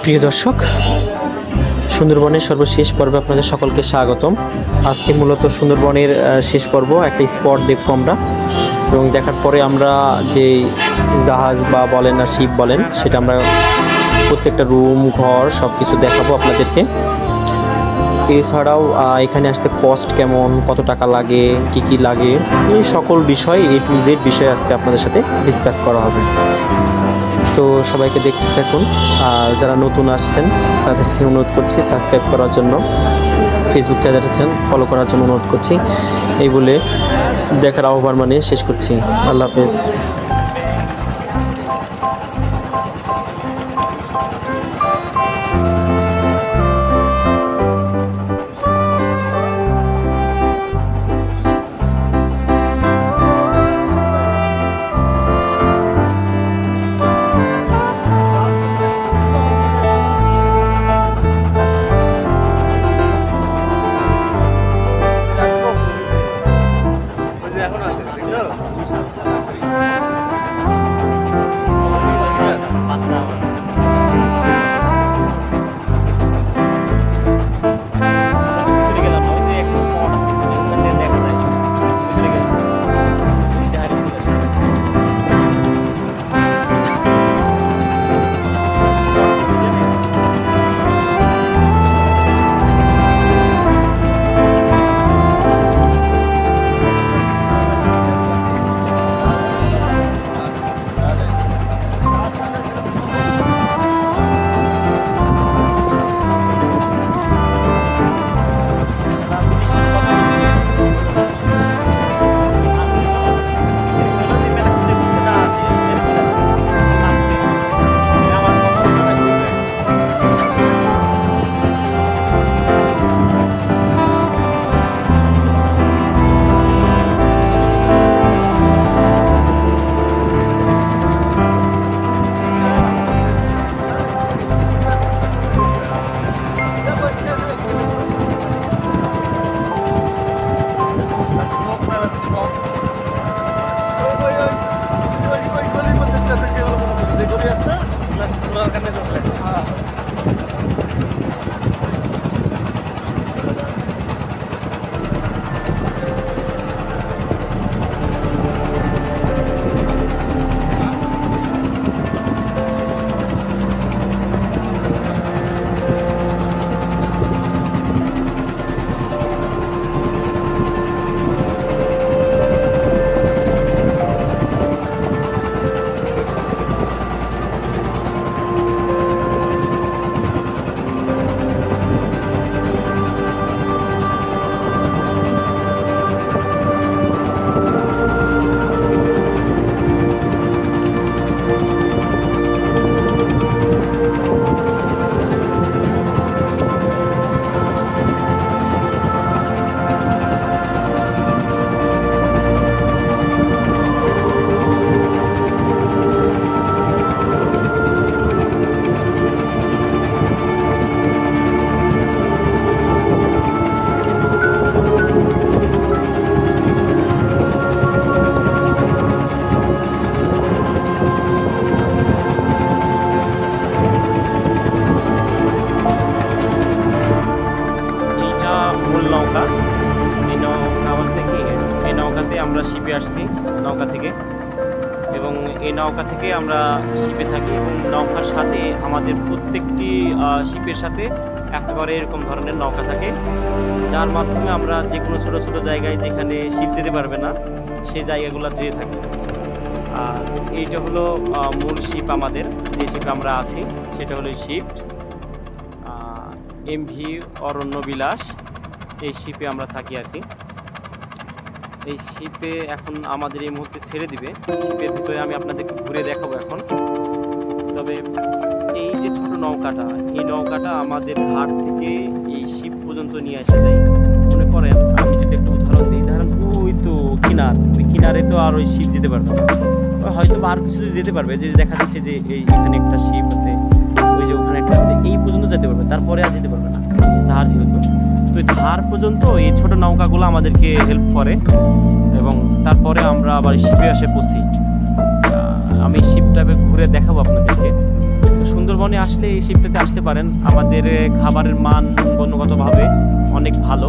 প্রিয় দর্শক, সুন্দরবনের সর্বশেষ পর্বে আপনাদের সকলকে স্বাগতম। আজকে মূলত সুন্দরবনের শেষ পর্ব, একটা স্পট দেখবো আমরা, এবং দেখার পরে আমরা যে জাহাজ বা বলেন না শিপ বলেন, সেটা আমরা প্রত্যেকটা রুম ঘর সব কিছু দেখাবো আপনাদেরকে। এছাড়াও এখানে আসতে কস্ট কেমন, কত টাকা লাগে, কি কি লাগে, এই সকল বিষয় A to Z বিষয় আজকে আপনাদের সাথে ডিসকাস করা হবে। তো সবাইকে দেখতে থাকুন, আর যারা নতুন আসছেন তাদেরকে অনুরোধ করছি সাবস্ক্রাইব করার জন্য, ফেসবুক থেকে যারা আছেন ফলো করার জন্য অনুরোধ করছি। এই বলে দেখার আহ্বান মানে শেষ করছি। আল্লাহ হাফেজ। আমরা শিপে আসছি নৌকা থেকে, এবং এই নৌকা থেকে আমরা শিপে থাকি, এবং নৌকার সাথে আমাদের প্রত্যেকটি শিপের সাথে একটা করে এরকম ধরনের নৌকা থাকে, যার মাধ্যমে আমরা যে কোনো ছোটো ছোটো জায়গায় যেখানে শিপ যেতে পারবে না সেই জায়গাগুলো যেয়ে থাকি। আর এইটা হলো মূল শিপ, আমাদের যে শিপে আমরা আছি সেটা হলো শিফট MV অরণ্য বিলাস। এই শিপে আমরা থাকি আর কি। এই শিপে এখন আমাদের এই মুহূর্তে ছেড়ে দিবে। শিপের ভিতরে আমি আপনাদেরকে ঘুরে দেখাবো এখন। তবে এই যে ছোট নৌকাটা, এই নৌকাটা আমাদের ঘাট থেকে এই শিপ পর্যন্ত নিয়ে আসা যায়। মনে করেন আমি যদি একটু উদাহরণ দিই, ধরেন ওই তো ওই কিনারে তো আর ওই শিপ যেতে পারবে না, হয়তো আর কিছু যেতে পারবে, যে দেখা যাচ্ছে যে এখানে একটা শিপ আছে, ওই যে ওখানে একটা আছে, এই পর্যন্ত যেতে পারবে, তারপরে আর যেতে পারবে না, ধার যেহেতু। তো ধার পর্যন্ত এই ছোট নৌকাগুলো আমাদেরকে হেল্প করে, এবং তারপরে আমরা আবার শিপে এসে পৌঁছি। আমি শিপটা ঘুরে দেখাবো আপনাদেরকে। তো সুন্দরবনে আসলে এই শিপটাতে আসতে পারেন। আমাদের খাবারের মান গুণগতভাবে অনেক ভালো।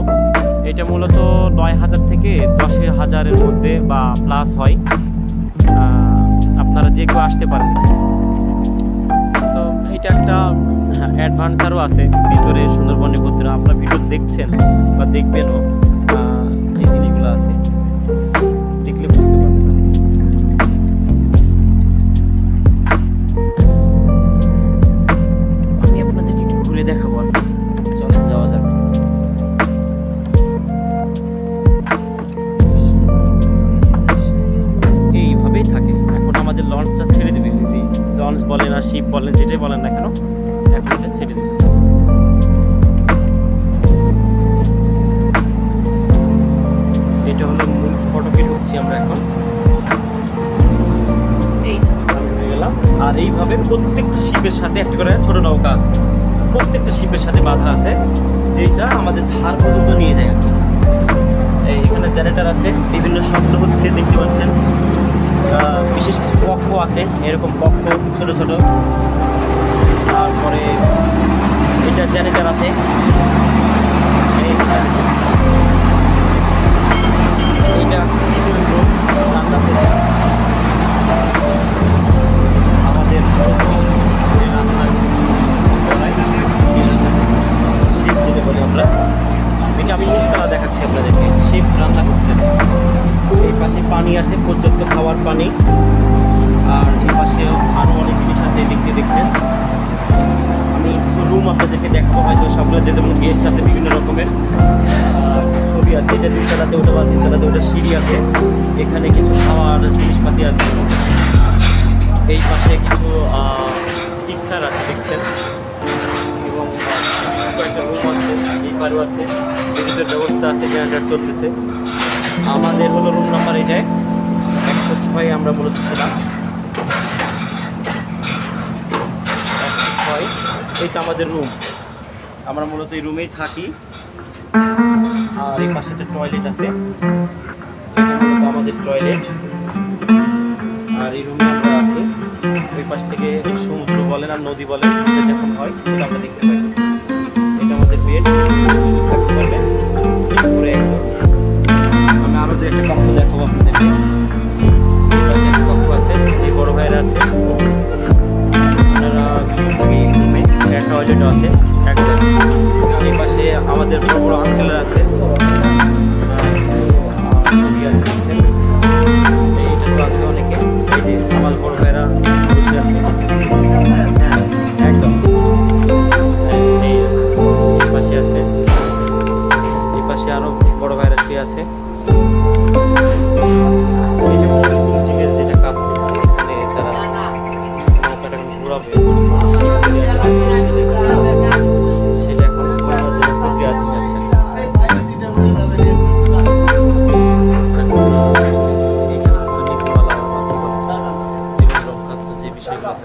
এটা মূলত 9,000 থেকে 10,000-এর মধ্যে বা প্লাস হয়। আপনারা যে কেউ আসতে পারেন। তো এটা একটা অ্যাডভান্সারও আছে ভিতরে সুন্দরবনের ভিতরে। আপনারা ভিডিও দেখছেন বা দেখবেনও, যে জিনিসগুলো আছে দেখলে বুঝতে পারবেন। আমি আপনাদেরকে একটু ঘুরে দেখাবো। চলেন যাওয়া যাক। এইভাবেই থাকে। এখন আমাদের লঞ্চটা ছেড়ে দেবে। লঞ্চ বলেন আর শিপ বলেন, যেটাই বলেন না কেন, এখন এটা ছেড়ে দেবে। এটা হলো মূল ফটকে ঢুকছি আমরা এখন। হয়ে গেলাম। আর এইভাবে প্রত্যেকটা শিপের সাথে একটা করে ছোট নৌকা আছে, প্রত্যেকটা শিপের সাথে বাঁধা আছে, যেটা আমাদের ধার পর্যন্ত নিয়ে যায় আর কি। এখানে জেনারেটর আছে, বিভিন্ন শব্দ হচ্ছে দেখতে পাচ্ছেন। বিশেষ কিছু কক্ষ আছে, এরকম কক্ষ ছোট ছোট। তারপরে এটা জেনারেটর আছে। এইটা কিছু রান্না আছে। আমাদের শিপ যেটা বলি আমরা, এটা আমি নিচতলা দেখাচ্ছি আপনাদেরকে। শিপ রান্না করছে। এই পাশে পানি আছে, পর্যাপ্ত খাওয়ার পানি। আর এই পাশেও আরও অনেক জিনিস আছে, এই দিক দিয়ে দেখছেন। আমি কিছু রুম আপনাদেরকে দেখাবো, হয়তো সবগুলো যেতে কোনো গেস্ট আছে বিভিন্ন রকমের। ছবি আছে, এটা 2তলাতে ওটা বা 3তলাতে ওটা সিঁড়ি আছে। এখানে কিছু খাওয়ার জিনিসপাতি আছে। এই পাশে কিছু পিকচার আছে দেখছেন, এবং কয়েকটা রুম আছে, এই পারেও আছে, বিদ্যুতের ব্যবস্থা আছে, জেনারেটর চলতেছে। আমাদের হলো রুম নাম্বার এটাই 106, আমরা মূলত ছিলাম 106। এইটা আমাদের রুম, আমরা মূলত এই রুমেই থাকি। আর এই পাশে একটা টয়লেট আছে, এটা মূলত আমাদের টয়লেট। আর এই রুমে আমরা আছি। ওই পাশ থেকে সমুদ্র বলেন আর নদী বলেন, যেটা যখন হয় সেটা আমরা দেখতে পাই। এটা আমাদের বেড, থাকতে পারবেন পুরো একদম। আমি আরও যে একটা কক্ষ দেখাবো আপনাদেরকে। এই পাশে একটা কক্ষ আছে, এই বড় ভাইয়েরা আছে, আপনারা এই রুমে একটা টয়লেটও আছে। এই পাশে আমাদের বড় বড় আঙ্কেলরা আছে, এইটা তো আছে অনেকে। এই যে আমার বড় ভাইয়েরা বসে আছে একদম। এই পাশে আছে, এই পাশে আরো বড় ভাইয়েরা শুয়ে আছে। যেটা কাজ করছে এখানে, তারা নৌকাটা ঘোরাবে, সেটা এখন ঘোরানোর জন্য প্রক্রিয়াধীন আছে। যে বিষয়গুলো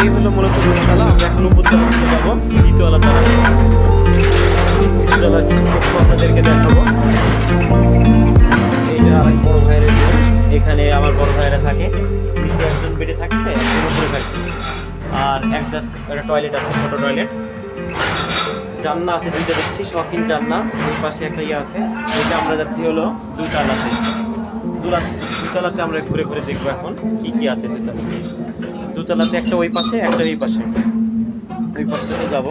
এই হলো মূলত দোতলা। আমরা এখন উপরতলা যাবো, দ্বিতীয়তলা তারা কিছু কক্ষ আপনাদেরকে দেখাবো। এইটা আরেক বড় ভাইয়ের, এখানে আমার বড় ভাইয়েরা থাকে। নিচে একজন বেডে থাকছে, একজন উপরে থাকছে। আর একজাস্ট একটা টয়লেট আছে, ছোট টয়লেট। জানলা আছে 2টা দেখছি, শখিন জানলা। এই পাশে একটা ইয়ে আছে। এটা আমরা যাচ্ছি হলো 2তলাতে। 2তলাতে আমরা ঘুরে ঘুরে দেখবো এখন কি কি আছে 2তলাতে। 2তলাতে একটা ওই পাশে, একটা এই পাশে। ওই পাশটাতে যাব।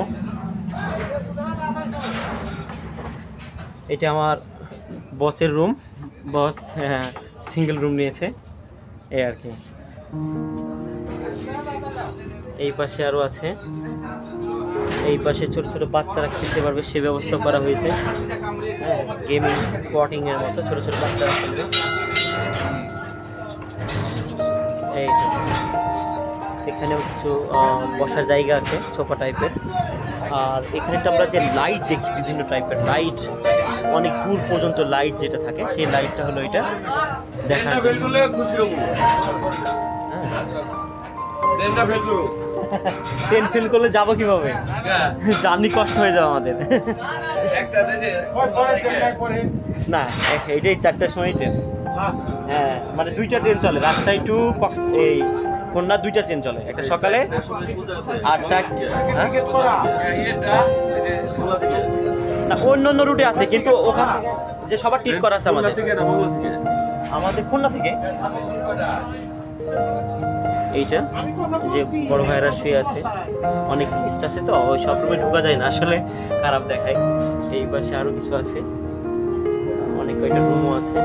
এটা আমার বসের রুম। বস সিঙ্গেল রুম নিয়েছে, এই আর কি। এই পাশে আরও আছে। এই পাশে ছোট ছোট বাচ্চারা খেলতে পারবে, সে ব্যবস্থা করা হয়েছে। গেমিং স্পটিং এর মতো ছোট ছোট বাচ্চারা খেলবে। এখানেও কিছু বসার জায়গা আছে, ছোপা টাইপের। আর এখানে আমরা যে লাইট দেখি, বিভিন্ন টাইপের লাইট, অনেক দূর পর্যন্ত লাইট যেটা থাকে, সেই লাইটটা হলো এটা দেখার জন্য। ট্রেন ফেল করলে যাবো কিভাবে? জার্নি কষ্ট হয়ে যাবে আমাদের। না এইটাই 4টার সময় ট্রেন। হ্যাঁ মানে 2টা ট্রেন চলে, রাজশাহী টু এই খুলনা 2টা ট্রেন চলে, একটা সকালে আর 4টে। না অন্য অন্য রুটে আছে কিন্তু ওখান থেকে যে সবার ঠিক করা আছে আমাদের খুলনা থেকে। এইটা যে বড় ভাইরা শুয়ে আছে, অনেক গেস্ট আছে তো ওই সব রুমে ঢোকা যায় না আসলে, খারাপ দেখায়। এই পাশে আরো কিছু আছে, অনেক কয়টা রুমও আছে।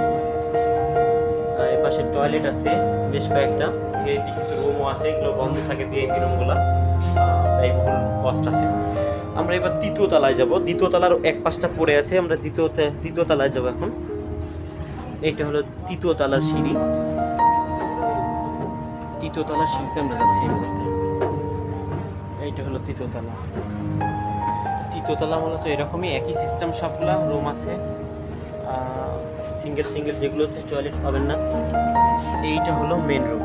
এই পাশে টয়লেট আছে বেশ কয়েকটা, ভিআইপি কিছু রুমও আছে, এগুলো বন্ধ থাকে ভিআইপি রুমগুলো, ব্যয়বহুল কস্ট আছে। আমরা এবার 3য় তলায় যাব, 2য় তলার এক পাশটা পড়ে আছে, আমরা 3য় তলায় যাব এখন। এইটা হলো 3য় তলার সিঁড়ি, 3য় তলার সিঁড়িতে আমরা যাচ্ছি এই মুহূর্তে। এইটা হলো 3য় তলা। 3য় তলা মূলত এরকমই একই সিস্টেম, সবগুলা রুম আছে, সিঙ্গেল সিঙ্গেল, যেগুলোতে টয়লেট পাবেন না। এইটা হলো মেন রুম,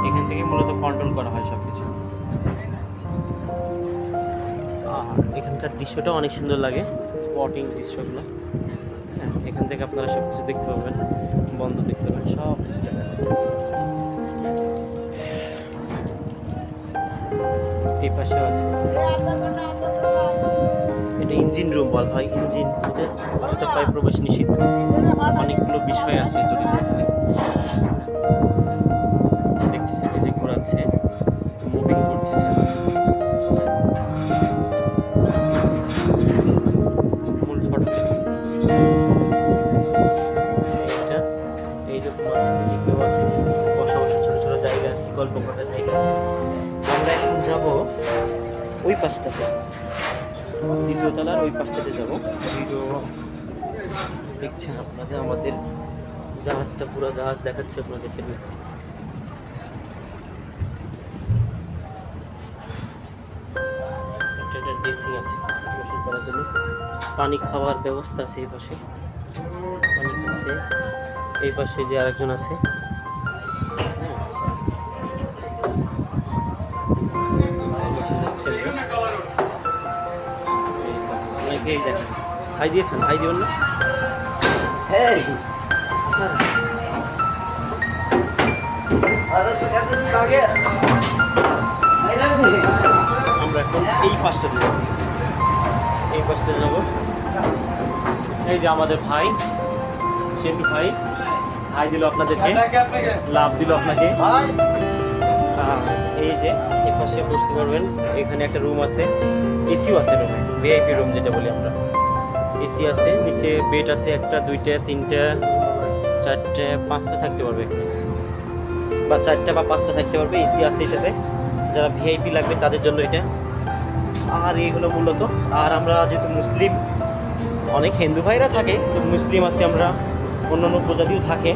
এখান থেকে মূলত কন্ট্রোল করা হয় সব কিছু। এখানকার দৃশ্যটা অনেক সুন্দর লাগে, স্পটিং দৃশ্যগুলো। হ্যাঁ এখান থেকে আপনারা সব কিছু দেখতে পাবেন, বন্ধ দেখতে পাবেন, সব কিছু দেখা যায়। এই পাশেও আছে, এটা ইঞ্জিন রুম বলা হয়, ইঞ্জিন জুতা পায়ে প্রবেশ নিষিদ্ধ, অনেকগুলো বিষয় আছে জড়িত এখানে। দেখছি এই যে ঘোরাচ্ছে, মুভিং করতেছে। মূল ফটো এইটা এইরকম আছে, এদিকেও আছে, বসা বসা ছোট ছোট জায়গা আছে, গল্প করার জায়গা আছে। আমরা এখন যাব ওই পাশটাতে, 2য় তলার ওই পাশটাতে যাব। ভিডিও দেখছেন আপনাদের, আমাদের জাহাজটা, পুরো জাহাজ দেখাচ্ছে আপনাদেরকে। একটা ড্রেসিং আছে গোসল করার জন্য, পানি খাওয়ার ব্যবস্থা আছে এই পাশে, পানি খাচ্ছে। এই পাশে যে আরেকজন আছে, ভাই দিয়েছেন, ভাই দিবেন না? আমরা এখন এই পাশটা যাব, এই পাশটা যাব। এই যে আমাদের ভাই সেন্টু ভাই, ভাই দিল আপনাদেরকে, লাভ দিল আপনাকে। এই যে এই পাশে বসতে পারবেন, এখানে একটা রুম আছে, এসিও আছে রুমে, ভিআইপি রুম যেটা বলি আমরা। এসি আছে, নিচে বেড আছে, 1টা 2টা 3টা 4টে 5টা থাকতে পারবে এখানে, বা 4টা বা 5টা থাকতে পারবে। এসি আছে এটাতে, যারা ভিআইপি লাগবে তাদের জন্য এটা। আর এইগুলো মূলত, আর আমরা যেহেতু মুসলিম, অনেক হিন্দু ভাইরা থাকে তো মুসলিম আছে আমরা, অন্যান্য প্রজাতিও থাকে।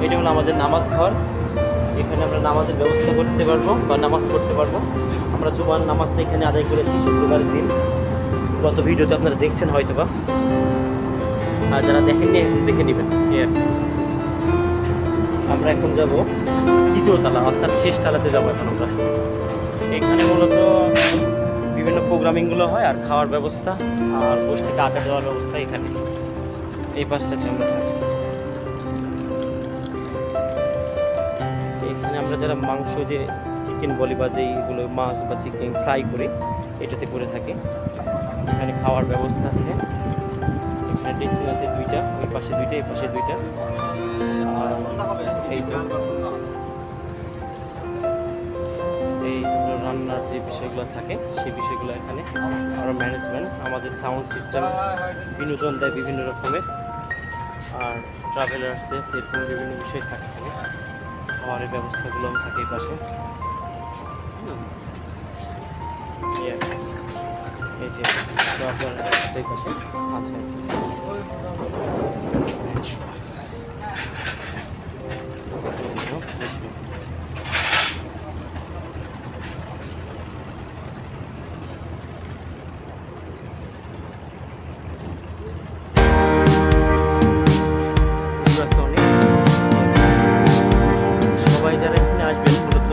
এটা হলো আমাদের নামাজ ঘর, এখানে আমরা নামাজের ব্যবস্থা করতে পারবো বা নামাজ পড়তে পারবো। আমরা জুমার নামাজটা এখানে আদায় করেছি শুক্রবারের দিন, গত ভিডিওতে আপনারা দেখছেন হয়তো বা, আর যারা দেখেননি এখন দেখে নেবেন। আমরা এখন যাব 3য় তলা, অর্থাৎ শেষ তলাতে যাবো এখন আমরা। এখানে মূলত বিভিন্ন প্রোগ্রামিংগুলো হয়, আর খাওয়ার ব্যবস্থা, আর বসে থেকে আড্ডা দেওয়ার ব্যবস্থা এখানে, এই পাশটাতে আমরা থাকি। এখানে আমরা যারা মাংস, যে চিকেন বলি বা যেইগুলো মাছ বা চিকেন ফ্রাই করি, এটাতে করে থাকে। এখানে খাওয়ার ব্যবস্থা আছে, এখানে ড্রেসিং আছে 2টা, ওই পাশে 2টা, এই পাশে 2টা। আর এই তো রান্নার যে বিষয়গুলো থাকে সেই বিষয়গুলো এখানে, আরও ম্যানেজমেন্ট, আমাদের সাউন্ড সিস্টেম, বিনোদন দেয় বিভিন্ন রকমের, আর ট্রাভেলার্সে সেরকম বিভিন্ন বিষয় থাকে এখানে। খাবারের ব্যবস্থাগুলো থাকে এই পাশে। এই যে এই পাশে আছে। সবাই যারা এখানে আসবেন মূলত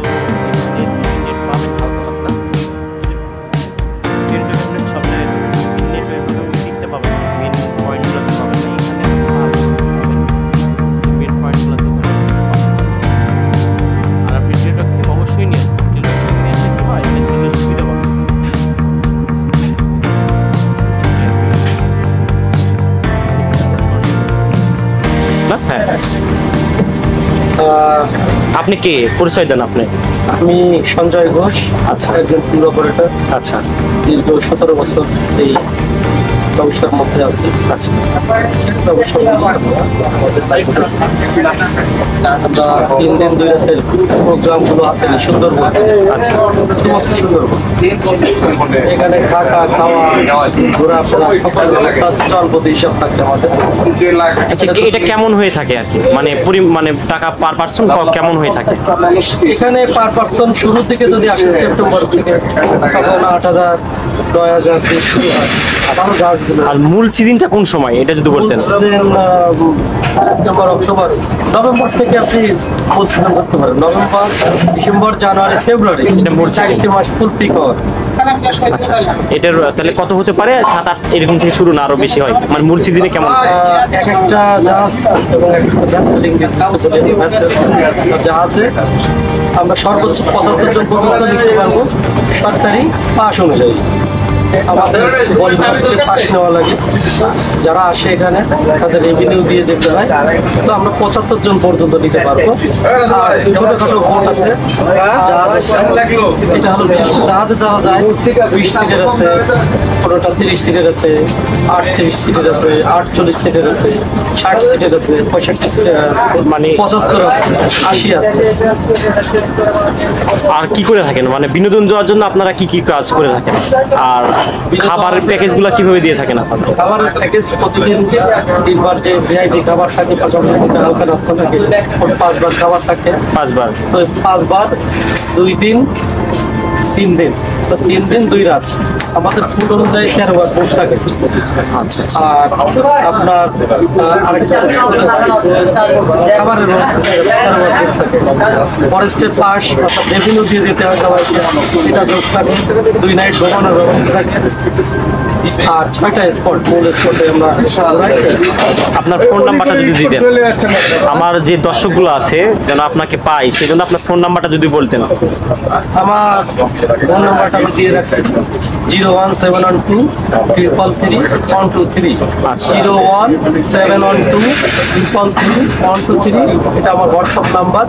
আপনি কে, পরিচয় দেন আপনি। আমি সঞ্জয় ঘোষ, আচ্ছা। একজন ট্যুর অপারেটর। আচ্ছা দীর্ঘ 17 বছর এই ব্যবসার মধ্যে আছি। আচ্ছা আমাদের লাইসেন্স আছে। আমরা 3 দিন 2 রাতের প্রোগ্রামগুলো হাতে নিই সুন্দরবন। আচ্ছা শুধুমাত্র সুন্দরবন। এখানে থাকা, খাওয়া, ঘোরাফেরা সকল ব্যবস্থা আছে, জলপথে হিসাব থাকে আমাদের। আচ্ছা এটা কেমন হয়ে থাকে আর কি, মানে মানে টাকা পার পার্সন কেমন হয়ে থাকে? এখানে পার পার্সন শুরুর দিকে যদি আসে সেপ্টেম্বর থেকে, তখন 8,000 9,000 দিয়ে শুরু হয়। আবারও গাছগুলো আর মূল সিজনটা কোন সময় এটা যদি বলতেন? সেপ্টেম্বর, অক্টোবর, নভেম্বর থেকে আপনি মূল সিজন করতে পারেন। নভেম্বর, ডিসেম্বর, জানুয়ারি, ফেব্রুয়ারি, মূল 4টি মাস ফুল পিক হওয়ার। আচ্ছা আচ্ছা এটার তাহলে কত হতে পারে? 7-8 এরকম থেকে শুরু, না আরো বেশি হয়? মানে মূল সিজনে কেমন? এক একটা জাহাজ এবং একটা জাহাজে আমরা সর্বোচ্চ 75 জন পর্যন্ত লিখতে পারবো, সরকারি পাস অনুযায়ী। আমাদের বলিভার থেকে পাস নেওয়া লাগে, যারা আসে এখানে তাদের রেভিনিউ দিয়ে যেতে হয়। তো আমরা 75 জন পর্যন্ত নিতে পারবো। আর ছোটখাটো বোট আছে, জাহাজ আছে। এটা হলো জাহাজে যারা যায় 20 সিটের আছে, কোনোটা 30 সিটের আছে, 38 সিটের আছে, 48 সিটের আছে, 60 সিটের আছে, 65 সিটের আছে, মানে 75 আছে, 80 আছে। আর কি করে থাকেন, মানে বিনোদন দেওয়ার জন্য আপনারা কি কি কাজ করে থাকেন? আর খাবারের প্যাকেজগুলো কিভাবে দিয়ে থাকেন আপনারা? খাবারের প্যাকেজ প্রতিদিন 3 বার যে ভিআইপি খাবার থাকে, পাশাপাশি হালকা নাস্তা থাকে, 5 বার খাবার থাকে। 5 বার? তো 5 বার 2 দিন 3 দিন, তো 3 দিন 2 রাত। আমাদের ফুড অনুযায়ী 13 বার ফুড থাকে। আর আপনার আরেকটা খাবারের ব্যবস্থা থাকে, 13 বার ফুড থাকে। ফরেস্টের পাস অর্থাৎ রেভিনিউ দিয়ে দিতে হয় সবাইকে, এটা যোগ থাকে। 2 নাইট ঘুমানোর ব্যবস্থা থাকে। আর 6টা স্পট, মূল স্পটে আমরা ঘুরাই। আপনার ফোন নাম্বারটা যদি দিতেন, আমার যে দর্শকগুলো আছে যেন আপনাকে পাই, সেই জন্য আপনার ফোন নাম্বারটা যদি বলতেন। আমার ফোন নাম্বারটা আমি দিয়ে রাখছি 01712 333 123। 01712 333 123, এটা আমার হোয়াটসঅ্যাপ নাম্বার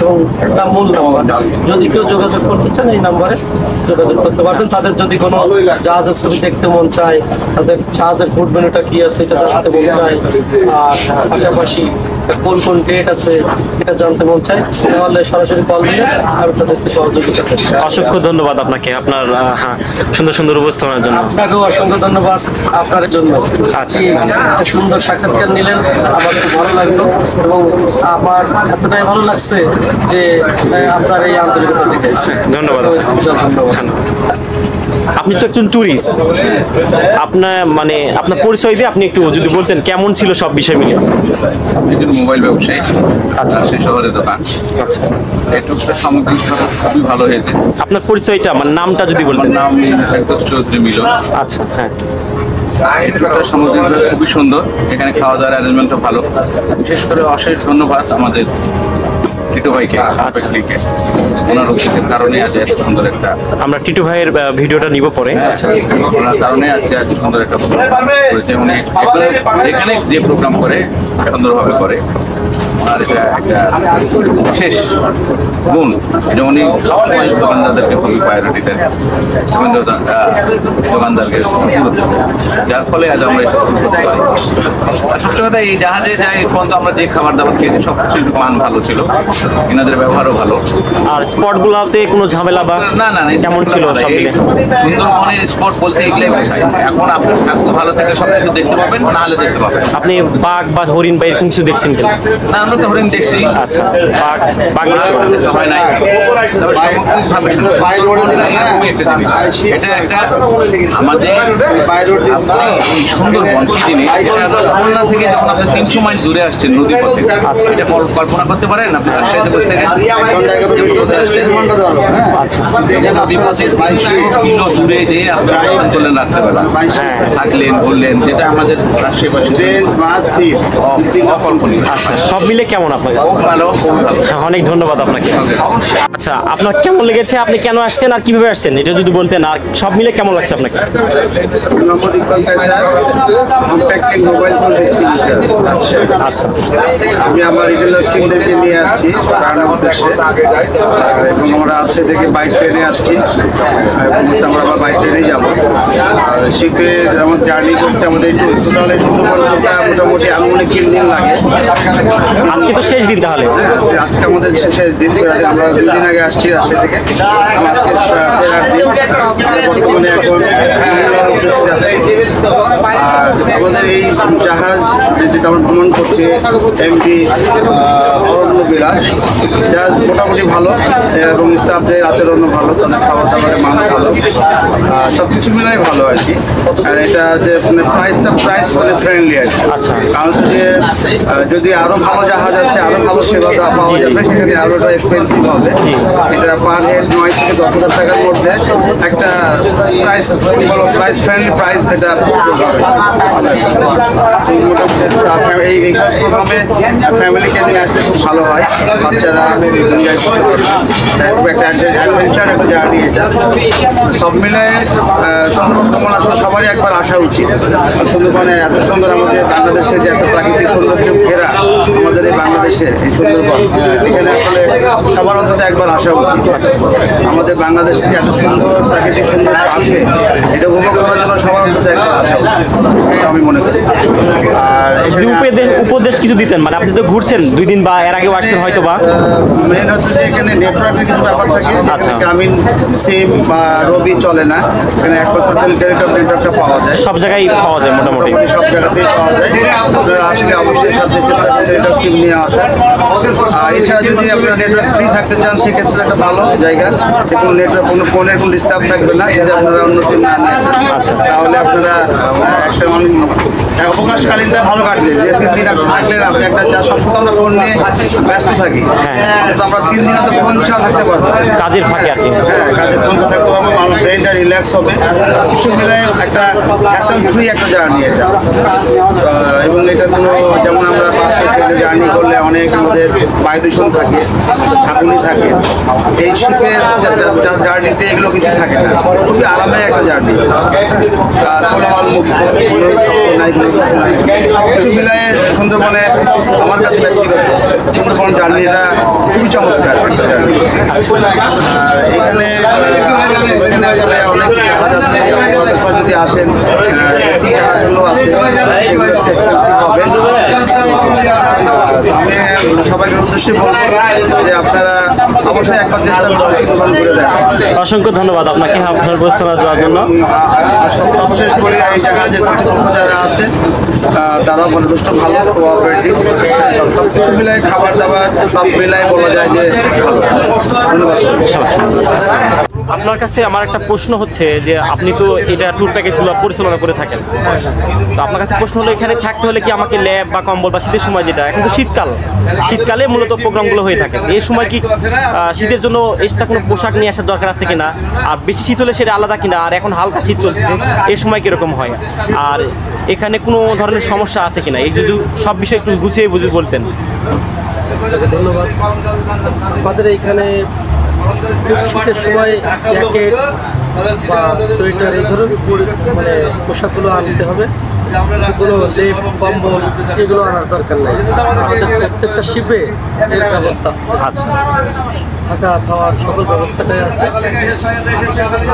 এবং এটা মূল নাম্বার। যদি কেউ যোগাযোগ করতে চান এই নাম্বারে যোগাযোগ করতে পারবেন। তাদের যদি কোনো জাহাজের ছবি দেখতে মন চায়, তাদের জাহাজের ফুড মেনুটা কি আছে এটা জানতে মন চায়, আর পাশাপাশি কোন কোন ডেট আছে সেটা জানতে মন চায়, তাহলে সরাসরি কল দিলে আমি তাদেরকে সহযোগিতা করব। অসংখ্য ধন্যবাদ আপনাকে, আপনার সুন্দর সুন্দর উপস্থাপনার জন্য। আপনাকেও অসংখ্য ধন্যবাদ আপনার জন্য। আচ্ছা। একটা সুন্দর সাক্ষাৎকার নিলেন, আমার খুব ভালো লাগলো এবং আমার এতটাই ভালো লাগছে যে আপনার এই আন্তরিকতা থেকে ধন্যবাদ। স্পেশাল ধন্যবাদ। আপনি তো একজন ট্যুরিস্ট, আপনার মানে আপনার পরিচয় দিয়ে আপনি একটু যদি বলতেন কেমন ছিল সব বিষয় মিলে। একজন মোবাইল ব্যবসায়ী, আচ্ছা সে শহরে দোকান। আচ্ছা এটুকু সামগ্রিক খুবই ভালো হয়েছে। আপনার পরিচয়টা, মানে নামটা যদি বলতেন। নাম চৌধুরী মিলন। আচ্ছা হ্যাঁ, সামগ্রিকভাবে খুবই সুন্দর, এখানে খাওয়া দাওয়ার অ্যারেঞ্জমেন্টও ভালো। বিশেষ করে অশেষ ধন্যবাদ আমাদের টিটু ভাইকে, ওনার উদ্যোগের কারণে আজ এত সুন্দর একটা, আমরা টিটু ভাইয়ের ভিডিওটা নিব পরে। আচ্ছা ওনার কারণে আজকে এত সুন্দর একটা প্রোগ্রাম করেছে। উনি এখানে যে প্রোগ্রাম করে সুন্দরভাবে করে, ওনার এটা একটা বিশেষ গুণ যে উনি সবসময় দোকানদারদেরকে খুবই প্রায়োরিটি দেন, দোকানদারকে, যার ফলে আজ আমরা এটা শুরু করতে পারি। আর সত্যি কথা, এই জাহাজে যাই পর্যন্ত আমরা যে খাবার দাবার খেয়েছি সব কিছুর মান ভালো ছিল, এনাদের ব্যবহারও ভালো। আর স্পটগুলোতে কোনো ঝামেলা বা না না কেমন ছিল সব মিলে? সুন্দরবনের স্পট বলতে এগুলোই বোঝায়। এখন আপনি থাকতে ভালো থেকে সব কিছু দেখতে পাবেন, না হলে দেখতে পাবেন। আপনি বাঘ বা হরিণ বা এরকম কিছু দেখছেন কিনা? না, আমরা তো হরিণ দেখছি। আচ্ছা, বাঘ বাঘ হয় নাই। তবে সামগ্রিকভাবে এরকমই একটা জিনিস। এটা একটা আমাদের এই সুন্দরবন কি জিনিস, এটা খুলনা থেকে যখন আপনি 300 মাইল দূরে আসছেন নদী পথে, এটা কল্পনা করতে পারেন আপনি রাজশাহীতে বসে থেকে নদী পথে 300 কিলো দূরে যেয়ে আপনি অবস্থান করলেন রাত্রেবেলা, থাকলেন বললেন, যেটা আমাদের রাজশাহীবাসী অকল্পনীয়। আচ্ছা, সব মিলে মিলে কেমন আপনার কাছে? খুব ভালো, খুব ভালো। অনেক ধন্যবাদ আপনাকে। আচ্ছা, আপনার কেমন লেগেছে, আপনি কেন আসছেন আর কিভাবে আসছেন এটা যদি বলতেন, আর সব মিলে কেমন লাগছে আপনাকে? Mohammad Iqbal Kaiser, contacting mobile phone distributor. আচ্ছা, আমি আমার রিটেলার টিমদেরকে নিয়ে আসছি রান্নার উদ্দেশ্যে, এবং আমরা আছে থেকে বাই ট্রেনে আসছি, এবং আমরা আবার বাই ট্রেনেই যাবো। আর শিপের আমার জার্নি করতে আমাদের একটু টোটালে সুন্দরবনটা মোটামুটি আনুমানিক 3 দিন লাগে। আজকে তো শেষ দিন তাহলে। আজকে আমাদের শেষ দিন, আমরা 2 দিন আগে আসছি রাজশাহী থেকে। আজকে ফেরার দিন। বর্তমানে এখন যাচ্ছি। আর আমাদের এই জাহাজ যেটা আমরা ভ্রমণ করছি এমডি অরণ্য বিলাস, জাহাজ মোটামুটি ভালো এবং স্টাফদের আচরণও ভালো, তাদের খাবার দাবারের মান ভালো, সব কিছু মিলাই ভালো আর কি। আর এটা যে মানে প্রাইস মানে ফ্রেন্ডলি আর কি। আচ্ছা। কারণ যদি আরো ভালো জাহাজ আছে, আরো ভালো সেবা পাওয়া যাবে, সেখানে আরো এক্সপেন্সিভ হবে। এটা পার হেড 9 থেকে 10,000 টাকার মধ্যে একটা প্রাইস ফ্রেন্ডলি প্রাইস এটা এই প্রোগ্রামে ফ্যামিলিকে নিয়ে আসলে খুব ভালো হয়, বাচ্চারা এনজয় করতে পারবে। খুব একটা অ্যাডভেঞ্চার একটা জার্নি এটা। সব মিলে সুন্দরবন আসলে সবারই একবার আসা উচিত। সুন্দরবনে এত সুন্দর আমাদের বাংলাদেশে যে একটা প্রাকৃতিক সৌন্দর্য ঘেরা আমাদের এই বাংলাদেশে এই সুন্দরবন, এখানে আসলে সবার অন্তত একবার আসা উচিত। আমাদের বাংলাদেশে যে এত সুন্দর প্রাকৃতিক সৌন্দর্য আছে, এটা উপভোগ করার জন্য সবার অন্তত একবার আসা উচিত, এটা আমি মনে করি। আর উপদেশ কিছু দিতেন, মানে আপনি তো ঘুরছেন 2 দিন বা এর আগেও আসছেন হয়তো বা, মেন হচ্ছে যে এখানে নেটওয়ার্কের কিছু ব্যাপার থাকে। আচ্ছা। গ্রামীণ সিম বা রবি চলে না, এখানে একমাত্র টেলিটক নেটওয়ার্কটা পাওয়া যায়, সব জায়গায় পাওয়া যায় মোটামুটি। সব জায়গাতেই পাওয়া যায়। আপনারা আসলে অবশ্যই সাথে টেলিটক সিম নিয়ে আসা। আর এছাড়া যদি আপনারা নেটওয়ার্ক ফ্রি থাকতে চান, সেক্ষেত্রে একটা ভালো জায়গা, কোনো নেটওয়ার্ক কোনো ফোনের কোনো ডিস্টার্ব থাকবে না। যদি আপনারা অন্য সিম না নেন, তাহলে আপনারা একটা অবকাশকালীনটা ভালো কাটবে। যে 3 দিন আপনি থাকলেন, আপনি একটা যা সবসময় আমরা ফোন নিয়ে ব্যস্ত থাকি, তো আমরা 3 দিন হয়তো ফোন ছাড়া থাকতে পারবো, কাজের ফাঁকে আর কি। হ্যাঁ, কাজের ফোন থাকতে পারবো, আমার ব্রেনটা রিল্যাক্স হবে, কিছু মিলে একটা হ্যাসেল ফ্রি একটা জার্নি এটা। এবং এটা কোনো যেমন আমরা বাসে ট্রেনে জার্নি করলে অনেক আমাদের বায়ু দূষণ থাকে, ঝাঁকুনি থাকে, এই শিপের জার্নিতে এগুলো কিছু থাকে না, খুবই আরামের একটা জার্নি। আর কোলাহল মুক্ত, কিছু মিলায় সুন্দরবনে আমার কাছে ব্যক্তিগত সুন্দরবন জার্নিটা খুবই চমৎকার। এখানে আসলে অনেক জাহাজ আছে, যদি আসেন এসি জাহাজগুলো আছে, সেগুলো একটু এক্সপেন্সিভ হবে। আমি সবাইকে উদ্দেশ্যে বলবো যে আপনারা অবশ্যই একবার চেষ্টা করুন সুন্দরবন ঘুরে দেখেন। অসংখ্য ধন্যবাদ আপনাকে আপনার প্রস্তাব দেওয়ার জন্য। সবশেষ করে এই জাহাজের কর্তৃপক্ষ যারা আছে তারাও যথেষ্ট ভালো, কোঅপারেটিভ, সব কিছু মিলাই খাবার দাবার সব মিলাই বলা যায় যে ভালো। ধন্যবাদ। আপনার কাছে আমার একটা প্রশ্ন হচ্ছে যে আপনি তো এটা ট্যুর প্যাকেজগুলো পরিচালনা করে থাকেন, তো আপনার কাছে প্রশ্ন হলো এখানে থাকতে হলে কি আমাকে ল্যাব বা কম্বল বা শীতের সময় যেটা এখন তো শীতকালে মূলত প্রোগ্রামগুলো হয়ে থাকে, এই সময় কি শীতের জন্য এক্সট্রা কোনো পোশাক নিয়ে আসার দরকার আছে কিনা, আর বেশি শীত হলে সেটা আলাদা কিনা, আর এখন হালকা শীত চলছে এই সময় কীরকম হয়, আর এখানে কোনো ধরনের সমস্যা আছে কিনা, এই যদি সব বিষয় একটু গুছিয়ে বলতেন। ধন্যবাদ। আমাদের এইখানে খুব শীতের সময় জ্যাকেট বা সোয়েটার এই ধরনের মানে পোশাকগুলো আনতে হবে, কোনো লেপ কম্বল এগুলো আনার দরকার নেই। আমাদের প্রত্যেকটা শিপে এর ব্যবস্থা আছে। আচ্ছা, থাকা খাওয়ার সকল ব্যবস্থাটাই আছে।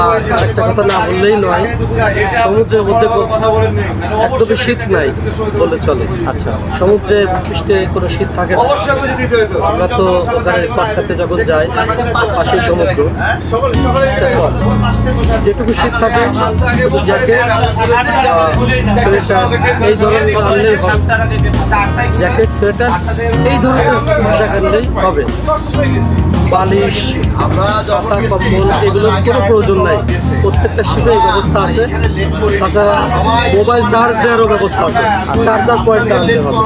আর আরেকটা কথা না বললেই নয়, সমুদ্রের মধ্যে একদমই শীত নাই বললে চলে। আচ্ছা, সমুদ্রে পৃষ্ঠে কোনো শীত থাকে না। আমরা তো ওখানে কটকাতে যখন যাই, পাশেই সমুদ্র, যেটুকু শীত থাকে শুধু জ্যাকেট সোয়েটার এই ধরনের আনলেই হবে। জ্যাকেট সোয়েটার এই ধরনের পোশাক আনলেই হবে। বালিশ, পাতা, কম্বল এগুলোর কোনো প্রয়োজন নাই। প্রত্যেকটা শিপে এই ব্যবস্থা আছে। তাছাড়া মোবাইল চার্জ দেওয়ারও ব্যবস্থা আছে, চার্জার পয়েন্টটা আনতে হবে।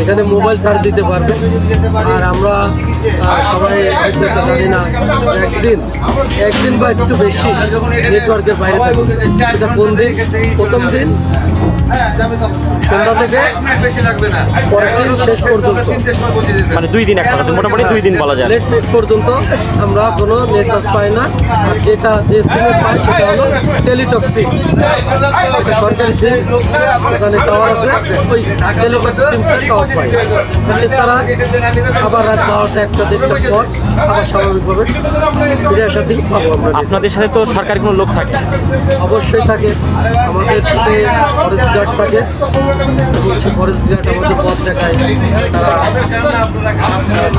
এখানে মোবাইল চার্জ দিতে পারবে। আর আমরা সবাই হয়তো এটা জানি না, একদিন বা একটু বেশি নেটওয়ার্কের বাইরে থাকবে। এটা কোন দিন? প্রথম দিন সন্ধ্যা থেকে পরের দিন শেষ পর্যন্ত, মানে 2 দিন, এক কথা মোটামুটি 2 দিন বলা যায়। লেট পর্যন্ত আমরা কোনো নেটওয়ার্ক পাই না। যে সিমে পাই সেটা হলো টেলিটক সিম, সরকারি সিম, ওখানে টাওয়ার আছে, ওই টেলিটক সিমটা টাওয়ার পাই। এছাড়া আবার রাত 12টা 1টা 1:30টার পর আবার স্বাভাবিকভাবে ফিরে আসার দিকে পাবো আমরা। আপনাদের সাথে তো সরকারি কোনো লোক থাকে? অবশ্যই থাকে, আমাদের সাথে ফরেস্ট গার্ড থাকে। ফরেস্ট গার্ড আমাদের পথ দেখায়।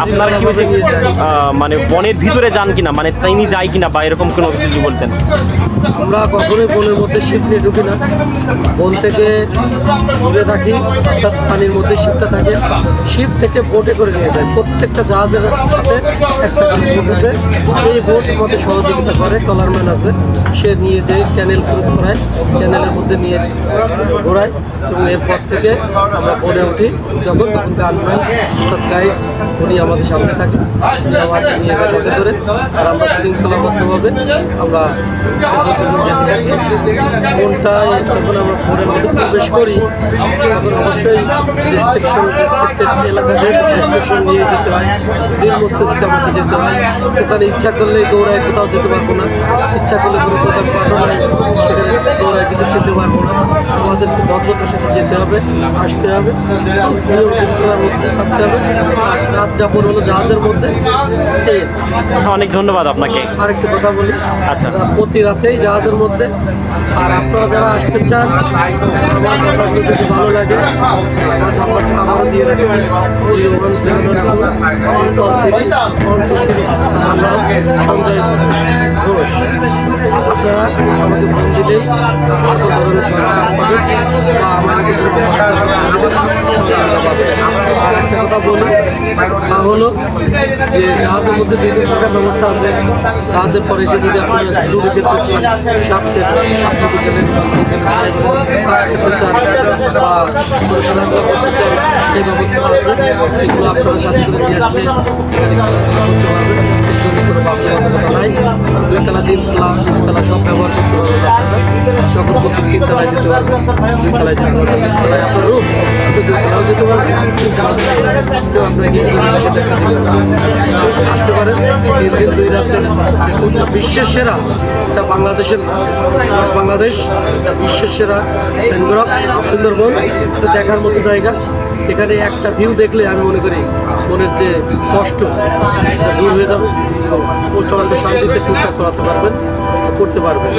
আপনার কি হয়েছে, মানে বনের ভিতরে যান কিনা, মানে তিনি যায় কিনা বা এরকম কোনো কিছু বলতেন? আমরা কখনোই বনের মধ্যে শিপ নিয়ে ঢুকি না, বন থেকে দূরে রাখি, অর্থাৎ পানির মধ্যে শিপটা থাকে। শিপ থেকে বোটে করে নিয়ে যায়। প্রত্যেকটা জাহাজের সাথে একটা বোট আছে। এই বোট আমাদের সহযোগিতা করে, ট্রলারম্যান আছে, সে নিয়ে যেয়ে ক্যানেল ক্রুজ করায়, ক্যানেলের মধ্যে নিয়ে ঘোরায়। এবং এরপর থেকে আমরা বনে উঠি যখন, তখন গানম্যান অর্থাৎ গাইড উনি আমাদের সামনে থাকে, উনি আমাদের নিয়ে সাথে করে। আর আমরা শৃঙ্খলাবদ্ধভাবে আমরা পেছন যেতে থাকি। বনটায় যখন আমরা বনের মধ্যে প্রবেশ করি তখন অবশ্যই রেস্ট্রিক্টেড এলাকা, যেহেতু রেস্ট্রিকশন নিয়ে যেতে হয়, দিন মস্তিষ্কে আমাকে যেতে হয়। ওখানে ইচ্ছা করলেই দৌড়ায় কোথাও যেতে পারবো না, ইচ্ছা করলে কোনো কোথাও পাঠও নাই, সেখানে দৌড়ায় কিছু খেতে পারবো না। আমাদেরকে ভদ্রতার সাথে যেতে হবে, আসতে হবে, নিয়ম শৃঙ্খলার মধ্যে থাকতে হবে। আর রাত যাপন হলো জাহাজের মধ্যে। অনেক ধন্যবাদ আপনাকে। আরেকটা কথা বলি, আচ্ছা, প্রতি রাতেই জাহাজের মধ্যে। আর আপনারা যারা আসতে চান, আমার কথাগুলো যদি ভালো লাগে, আমার নাম্বারটা আমারও দিয়ে রাখছি, 01712 সঞ্জয় ঘোষ। আপনারা আমাকে ফোন দিলেই সকল ধরনের সহায়তা পাবেন বা আমাকে আর একটা কথা বলি, তা হলো যে জাহাজের মধ্যে বিভিন্ন থাকার ব্যবস্থা আছে। জাহাজের পরে এসে যদি আপনারা ডুবে খেতে চান, সাপ খেতে গেলেন বা খেতে চান বা খেলাধুলা করতে চান, সেই ব্যবস্থা আছে। এগুলো আপনারা সাথে করে নিয়ে আসলে এখানে খেলাধুলা করতে পারবেন। কোনো বাধ্যবাধকতা নাই। 2 তলা 3 তলা 20 তলা সব ব্যবহার করতে পারবেন আপনারা। যখন প্রতি 3 তলায় যেতে পারবেন, 2 তলায় যেতে পারবেন, 20 তলায় আপনার রুম, আপনি 2 তলাও যেতে পারবেন, 3 তলাও যেতে পারবেন। কেউ আপনাকে আসতে পারেন। 3 দিন 2 রাতের বিশ্বের সেরা, এটা বাংলাদেশের বাংলাদেশ, এটা বিশ্বের সেরা ম্যানগ্রোভ সুন্দরবন। এটা দেখার মতো জায়গা। এখানে একটা ভিউ দেখলে আমি মনে করি মনের যে কষ্ট সেটা দূর হয়ে যাবে এবং প্রচণ্ড শান্তিতে টুকটা করাতে পারবেন, করতে পারবেন।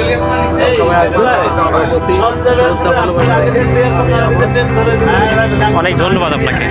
সবাই আসবেন, সবার প্রতি শ্রদ্ধা ভালোবাসা রেখে অনেক ধন্যবাদ আপনাকে।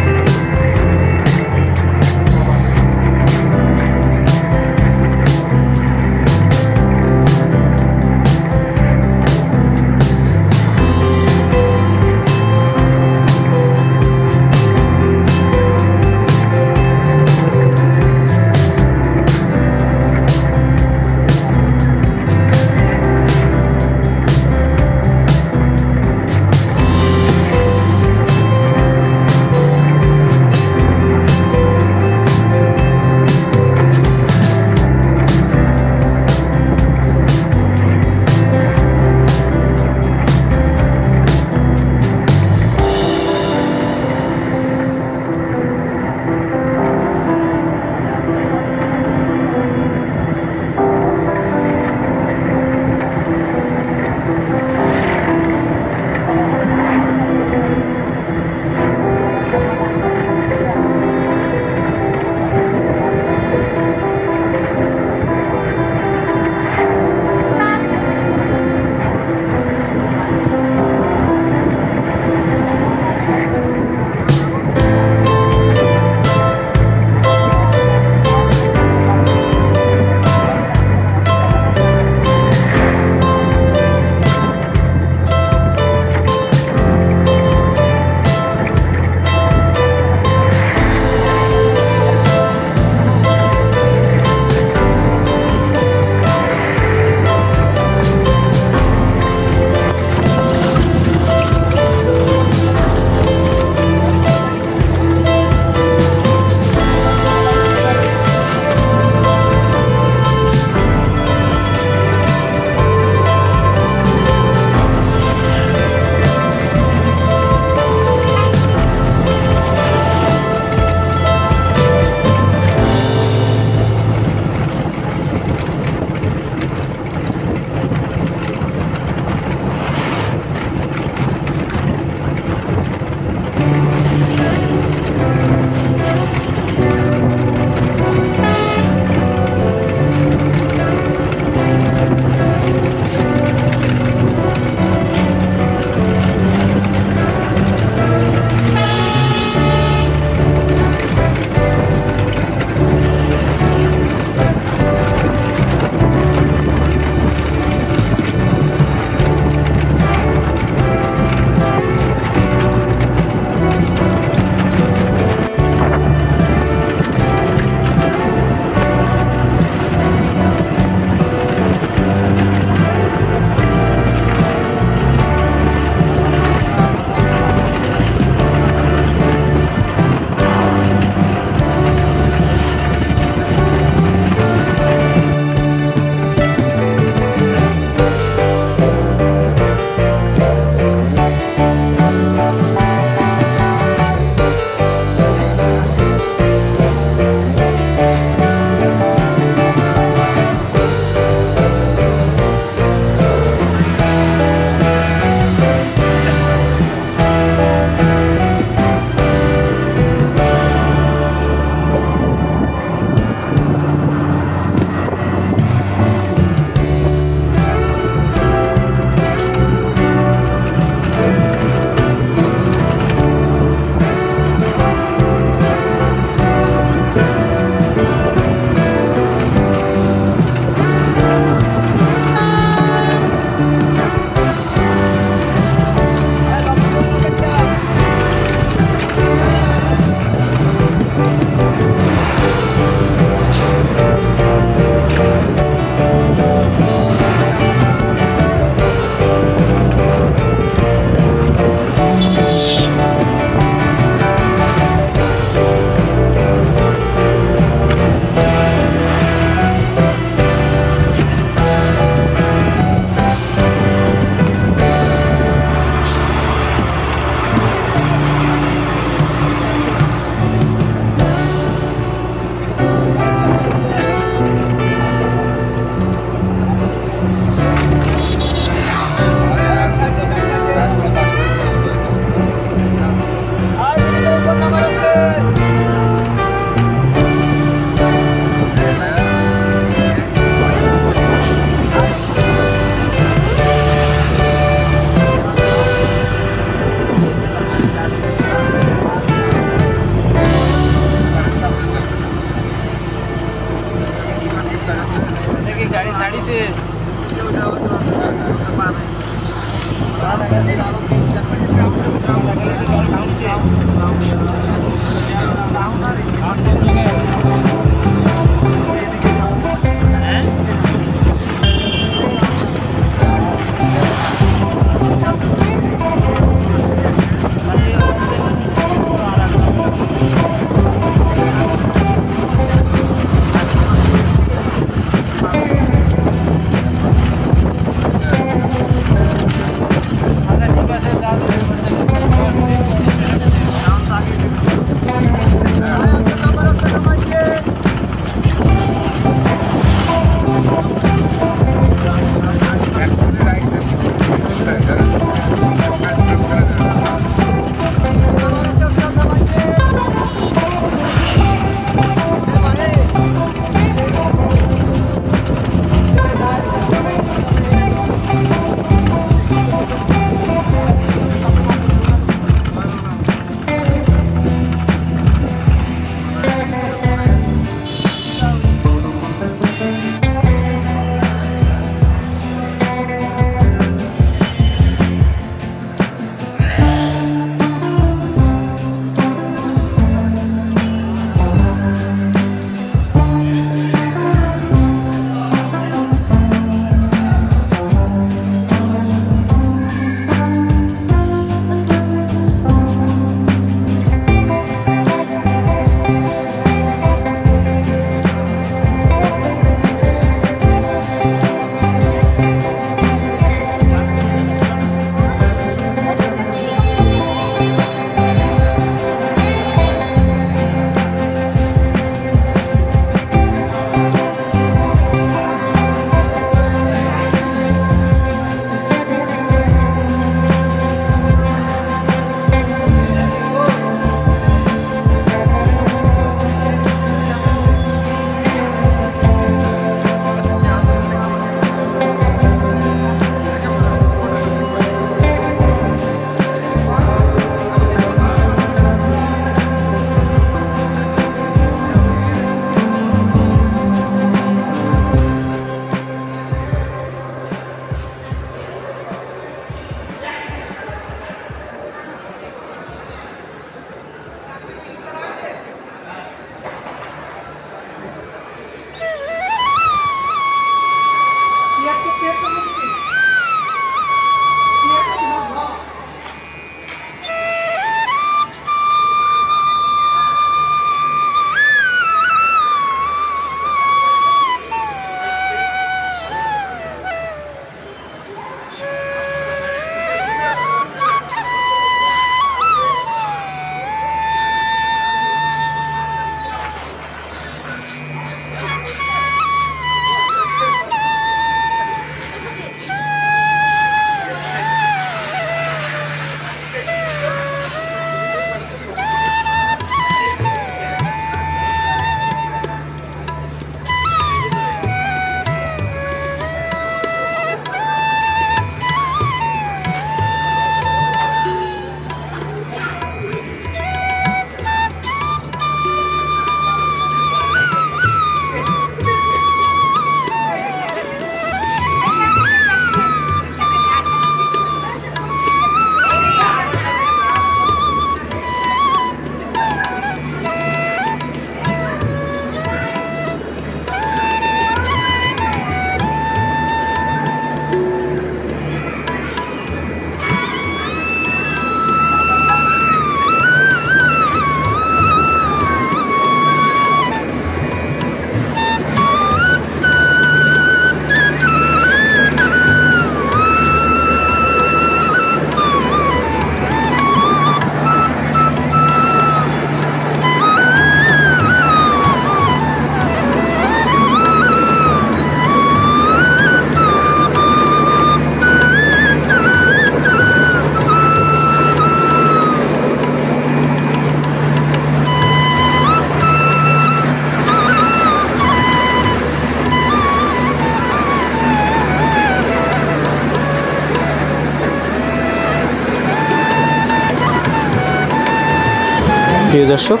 প্রিয় দর্শক,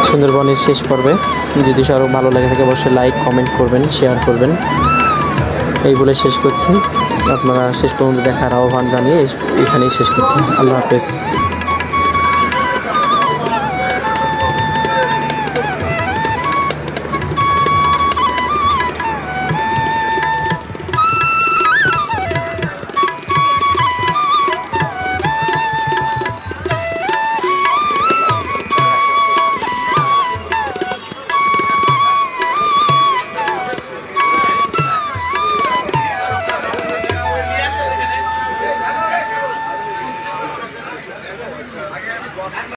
সুন্দরবনের শেষ পর্বে যদি আরও ভালো লাগে থাকে অবশ্যই লাইক কমেন্ট করবেন, শেয়ার করবেন। এই বলে শেষ করছি। আপনারা শেষ পর্যন্ত দেখার আহ্বান জানিয়ে এখানেই শেষ করছি। আল্লাহ হাফেজ।